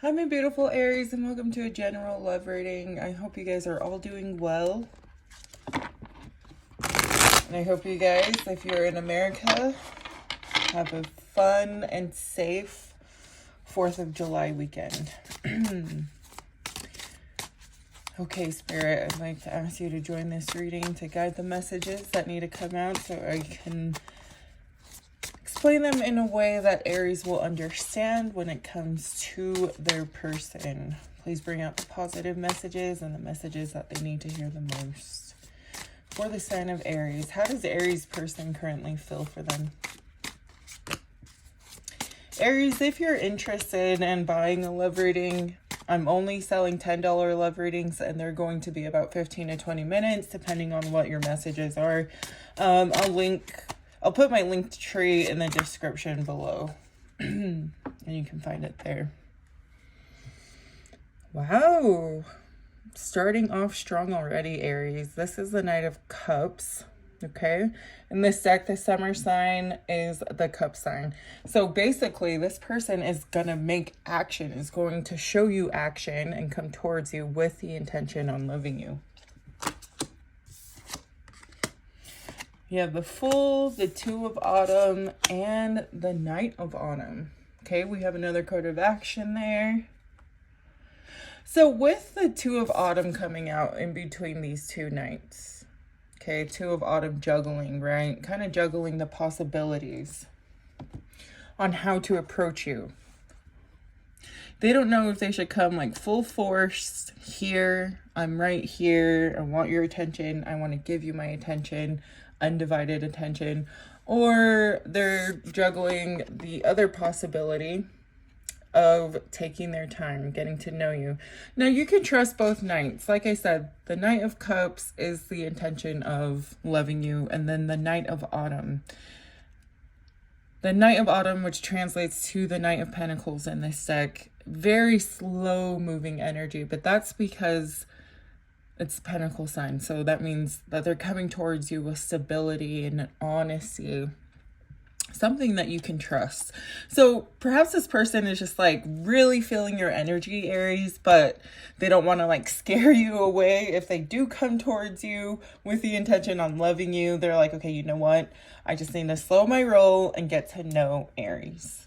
Hi, my beautiful Aries, and welcome to a general love reading. I hope you guys are all doing well. And I hope you guys, if you're in America, have a fun and safe 4th of July weekend. Okay, Spirit, I'd like to ask you to join this reading to guide the messages that need to come out so I can explain them in a way that Aries will understand when it comes to their person. Please bring out the positive messages and the messages that they need to hear the most. For the sign of Aries, how does Aries person currently feel for them? Aries, if you're interested in buying a love reading, I'm only selling $10 love readings, and they're going to be about 15 to 20 minutes, depending on what your messages are. I'll put my link tree in the description below, and you can find it there. Wow. Starting off strong already, Aries. This is the Knight of Cups, okay? In this deck, the summer sign is the cup sign. So basically, this person is going to make action, is going to show you action and come towards you with the intention on loving you. You have the Fool, the Two of Autumn, and the Knight of Autumn. Okay, we have another card of action there. So with the Two of Autumn coming out in between these two knights, okay, Two of Autumn juggling, right? Kind of juggling the possibilities on how to approach you. They don't know if they should come like full force here. I'm right here. I want your attention. I want to give you my attention, undivided attention. Or they're juggling the other possibility of taking their time, getting to know you. Now, you can trust both knights. Like I said, the Knight of Cups is the intention of loving you, and then the Knight of Autumn. The Knight of Autumn, which translates to the Knight of Pentacles in this deck, very slow moving energy, but that's because it's Pentacle sign. So that means that they're coming towards you with stability and honesty, something that you can trust. So perhaps this person is just like really feeling your energy, Aries, but they don't want to like scare you away. If they do come towards you with the intention on loving you, they're like, okay, you know what? I just need to slow my roll and get to know Aries.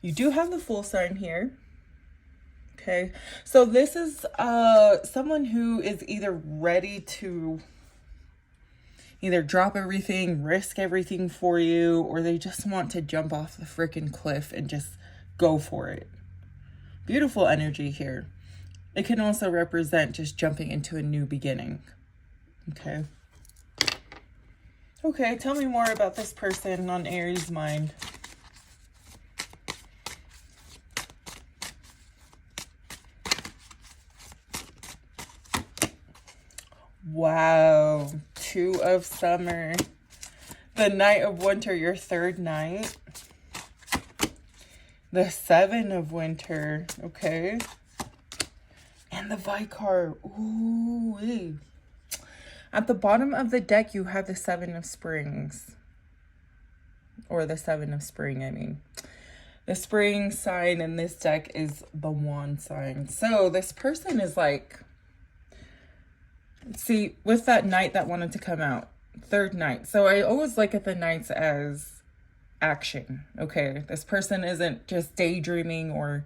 You do have the Fool sign here. Okay, so this is someone who is either ready to either drop everything, risk everything for you, or they just want to jump off the freaking cliff and just go for it. Beautiful energy here. It can also represent just jumping into a new beginning. Okay. Okay, tell me more about this person on Aries' mind. Wow. Two of Summer. The Knight of Winter, your third night. The Seven of Winter. Okay. And the Vicar. Ooh. At the bottom of the deck, you have the Seven of Springs. Or the Seven of Spring, I mean. The spring sign in this deck is the Wand sign. So this person is like, see, with that knight that wanted to come out, third night. So I always look at the knights as action. Okay, this person isn't just daydreaming or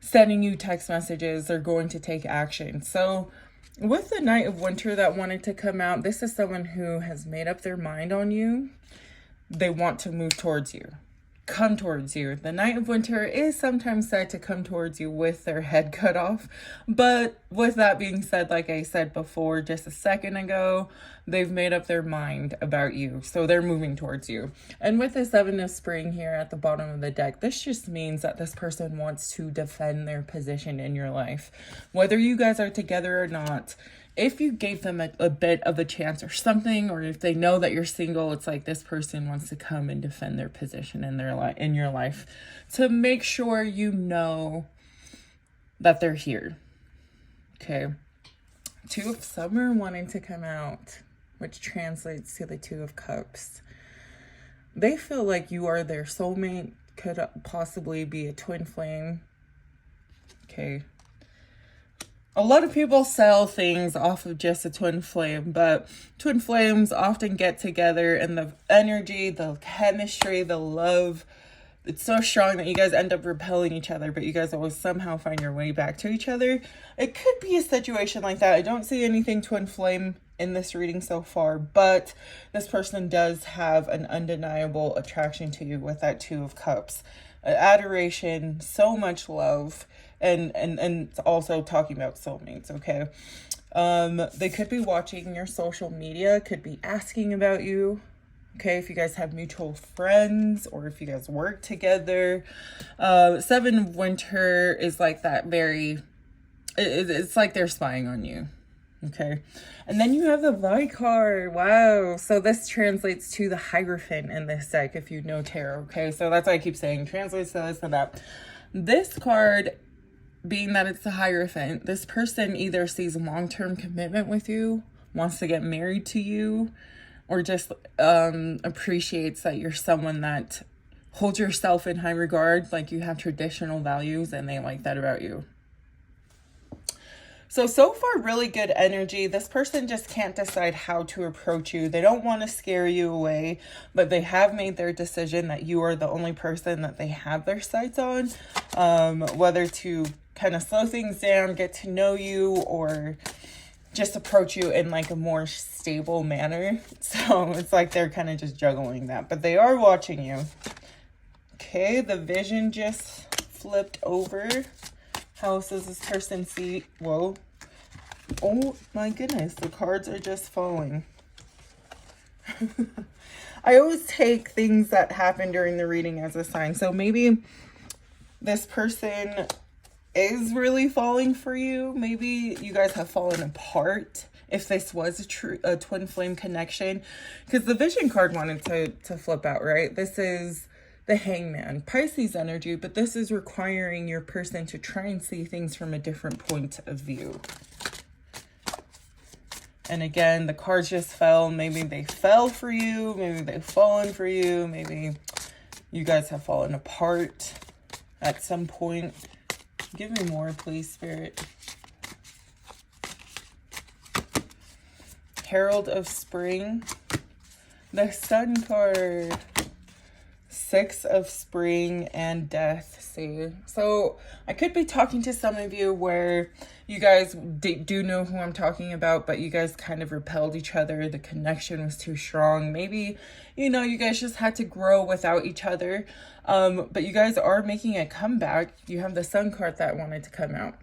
sending you text messages. They're going to take action. So with the Knight of Winter that wanted to come out, this is someone who has made up their mind on you. They want to move towards you, come towards you. The Knight of Winter is sometimes said to come towards you with their head cut off. But with that being said, like I said before, just a second ago, they've made up their mind about you. So they're moving towards you. And with the Seven of Spring here at the bottom of the deck, this just means that this person wants to defend their position in your life. Whether you guys are together or not, if you gave them a bit of a chance or something, or if they know that you're single, it's like this person wants to come and defend their position in in your life to make sure you know that they're here. Okay. Two of Summer wanting to come out, which translates to the Two of Cups. They feel like you are their soulmate, could possibly be a twin flame. Okay. A lot of people sell things off of just a twin flame, but twin flames often get together and the energy, the chemistry, the love, it's so strong that you guys end up repelling each other, but you guys always somehow find your way back to each other. It could be a situation like that. I don't see anything twin flame in this reading so far, but this person does have an undeniable attraction to you with that Two of Cups. Adoration, so much love, and also talking about soulmates, okay? They could be watching your social media, could be asking about you, okay, if you guys have mutual friends or if you guys work together. Seven of Winter is like that very, it's like they're spying on you, okay? And then you have the Vi card. Wow. So this translates to the Hierophant in this deck, if you know tarot, okay? So that's why I keep saying translates to this and that. This card, being that it's the Hierophant, this person either sees long-term commitment with you, wants to get married to you, or just appreciates that you're someone that holds yourself in high regard, like you have traditional values and they like that about you. So far, really good energy. This person just can't decide how to approach you. They don't want to scare you away, but they have made their decision that you are the only person that they have their sights on. Whether to kind of slow things down, get to know you, or just approach you in like a more stable manner. So it's like they're kind of just juggling that, but they are watching you. Okay, the vision just flipped over. How does this person see? Whoa. Oh my goodness, the cards are just falling. I always take things that happen during the reading as a sign. So maybe this person is really falling for you. Maybe you guys have fallen apart if this was a twin flame connection. Because the vision card wanted to flip out, right? This is the Hangman, Pisces energy, but this is requiring your person to try and see things from a different point of view. And again, the cards just fell. Maybe they fell for you. Maybe they've fallen for you. Maybe you guys have fallen apart at some point. Give me more, please, Spirit. Herald of Spring. The Sun card. Six of Spring and Death. See, so I could be talking to some of you where you guys do know who I'm talking about, but you guys kind of repelled each other. The connection was too strong. Maybe, you know, you guys just had to grow without each other. But you guys are making a comeback. You have the Sun card that wanted to come out.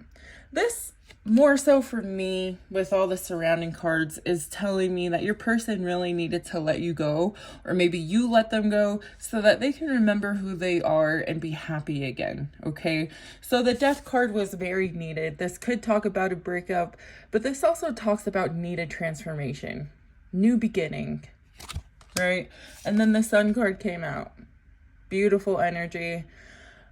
This, more so for me, with all the surrounding cards, is telling me that your person really needed to let you go, or maybe you let them go so that they can remember who they are and be happy again, okay? So the Death card was very needed. This could talk about a breakup, but this also talks about needed transformation, new beginning, right? And then the Sun card came out. Beautiful energy.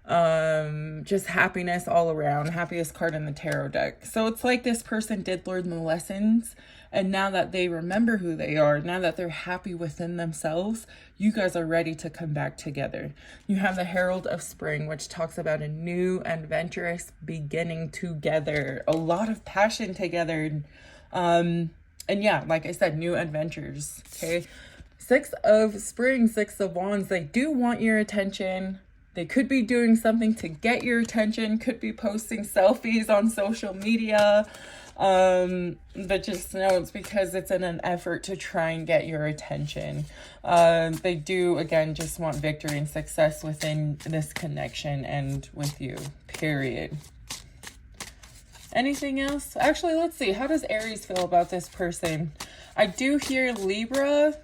Just happiness all around. Happiest card in the tarot deck. So it's like this person did learn the lessons, and now that they remember who they are, now that they're happy within themselves, you guys are ready to come back together. You have the Herald of Spring, which talks about a new adventurous beginning together, a lot of passion together, and yeah, like I said, new adventures. Okay, Six of Spring, Six of Wands, they do want your attention. They could be doing something to get your attention, could be posting selfies on social media, but just know it's because it's in an effort to try and get your attention. They do, again, just want victory and success within this connection and with you, period. Anything else? Actually, let's see. How does Aries feel about this person? I do hear Libra.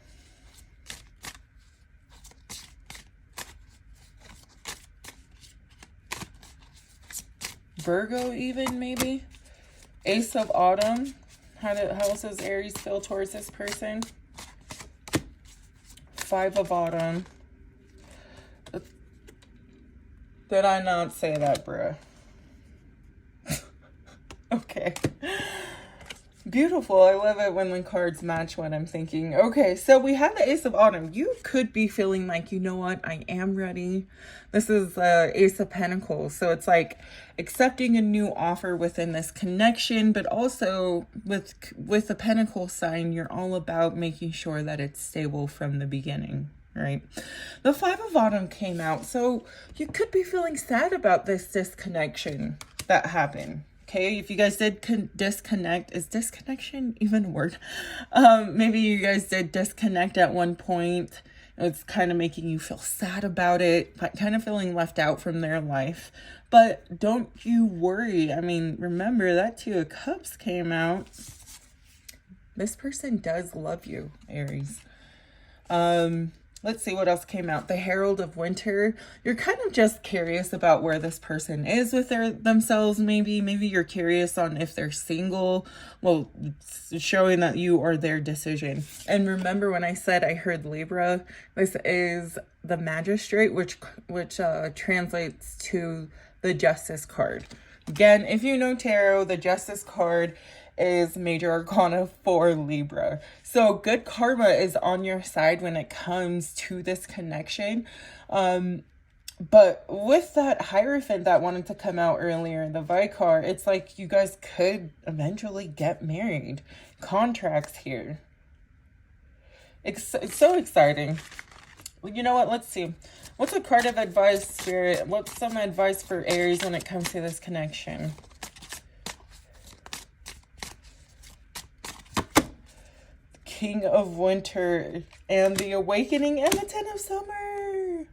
Virgo even, maybe. Ace of Autumn. How does Aries feel towards this person? Five of Autumn. Did I not say that, bruh? Okay. Beautiful. I love it when the cards match what I'm thinking. Okay, so we have the Ace of Autumn. You could be feeling like, you know what, I am ready. This is Ace of Pentacles. So it's like accepting a new offer within this connection, but also with the Pentacle sign, you're all about making sure that it's stable from the beginning, right? The Five of Autumn came out. So you could be feeling sad about this disconnection that happened. Okay, if you guys did disconnect, is disconnection even a word? Maybe you guys did disconnect at one point. It's kind of making you feel sad about it, but kind of feeling left out from their life. But don't you worry. I mean, remember that Two of Cups came out. This person does love you, Aries. Let's see what else came out. The Herald of Winter. You're kind of just curious about where this person is with themselves, maybe. Maybe you're curious on if they're single. Well, showing that you are their decision. And remember when I said I heard Libra, this is the Magistrate, which translates to the Justice card. Again, if you know tarot, the Justice card is major arcana for Libra. So good karma is on your side when it comes to this connection. But with that Hierophant that wanted to come out earlier, the Vicar, it's like you guys could eventually get married. Contracts here. It's so exciting. Well, you know what? Let's see. What's a card of advice, Spirit? What's some advice for Aries when it comes to this connection? King of Winter and the Awakening and the Ten of Summer.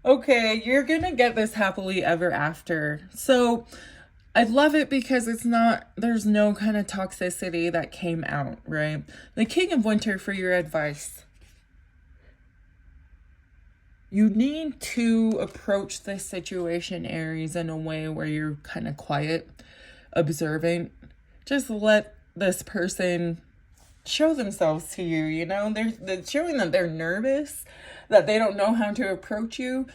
Okay, you're gonna get this happily ever after. So I love it because there's no kind of toxicity that came out, right? The King of Winter for your advice. You need to approach this situation, Aries, in a way where you're kind of quiet, observant. Just let this person show themselves to you, you know? They're showing that they're nervous, that they don't know how to approach you.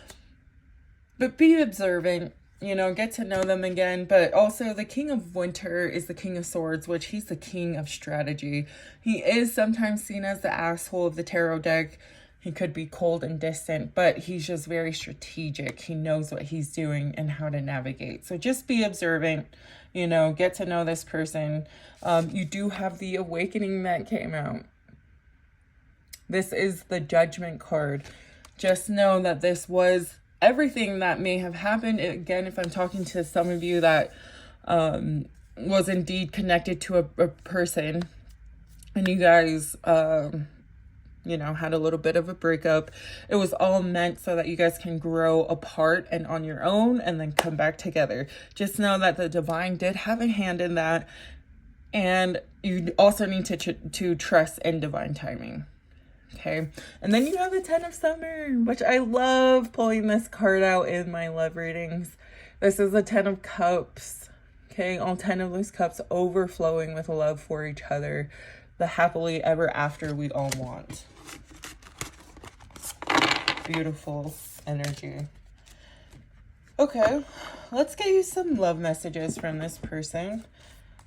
But be observant, you know, get to know them again. But also the King of Winter is the King of Swords, which he's the king of strategy. He is sometimes seen as the asshole of the tarot deck. He could be cold and distant, but he's just very strategic. He knows what he's doing and how to navigate. So just be observant, you know, get to know this person. You do have the Awakening that came out. This is the Judgment card. Just know that this was everything that may have happened. Again, if I'm talking to some of you that was indeed connected to a person and you guys you know, had a little bit of a breakup. It was all meant so that you guys can grow apart and on your own and then come back together. Just know that the divine did have a hand in that. And you also need to trust in divine timing. Okay. And then you have the Ten of Summer, which I love pulling this card out in my love readings. This is the 10 of Cups. Okay. All 10 of those cups overflowing with love for each other. The happily ever after we all want. Beautiful energy. Okay, let's get you some love messages from this person.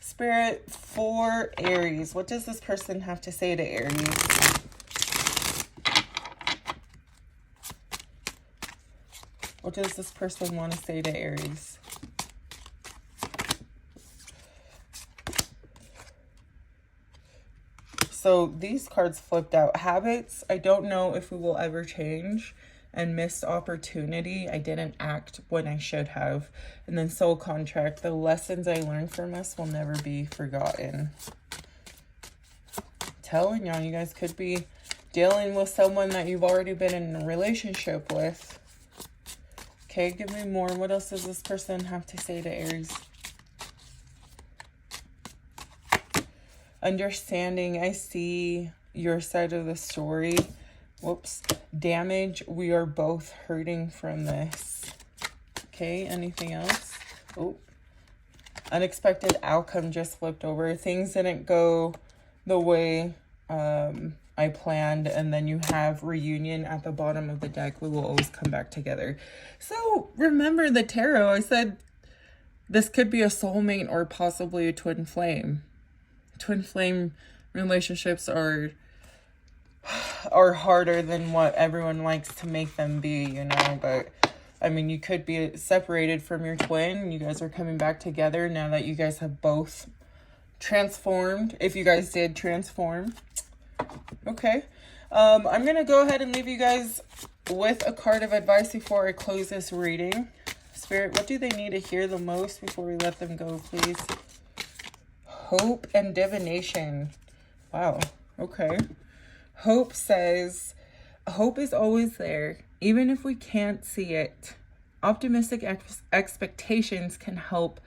Spirit for Aries. What does this person have to say to Aries? What does this person want to say to Aries? So these cards flipped out. Habits, I don't know if we will ever change. And missed opportunity, I didn't act when I should have. And then soul contract, the lessons I learned from us will never be forgotten. Telling y'all, you guys could be dealing with someone that you've already been in a relationship with. Okay, give me more. What else does this person have to say to Aries? Understanding, I see your side of the story. Whoops. Damage, we are both hurting from this. Okay, anything else? Oh, unexpected outcome just flipped over. Things didn't go the way I planned. And then you have reunion at the bottom of the deck. We will always come back together. So remember the tarot. I said this could be a soulmate or possibly a twin flame. twin flame relationships are harder than what everyone likes to make them be, you know. But I mean, you could be separated from your twin. You guys are coming back together now that you guys have both transformed, if you guys did transform. Okay. I'm going to go ahead and leave you guys with a card of advice before I close this reading. Spirit, what do they need to hear the most before we let them go, please? Hope and divination. Wow. Okay. Hope says, hope is always there, even if we can't see it. Optimistic expectations can help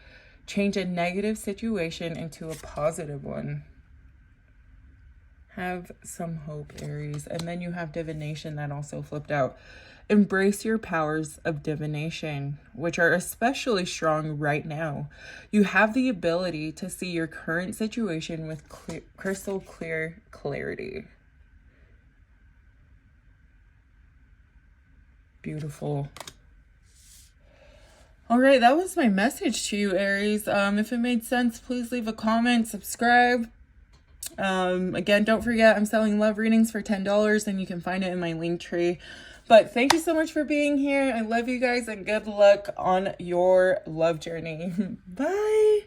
change a negative situation into a positive one. Have some hope, Aries. And then you have divination that also flipped out. Embrace your powers of divination, which are especially strong right now. You have the ability to see your current situation with crystal clear clarity. Beautiful. All right, that was my message to you, Aries. If it made sense, please leave a comment, subscribe. Again, don't forget, I'm selling love readings for $10 and you can find it in my link tree. But thank you so much for being here. I love you guys and good luck on your love journey. Bye.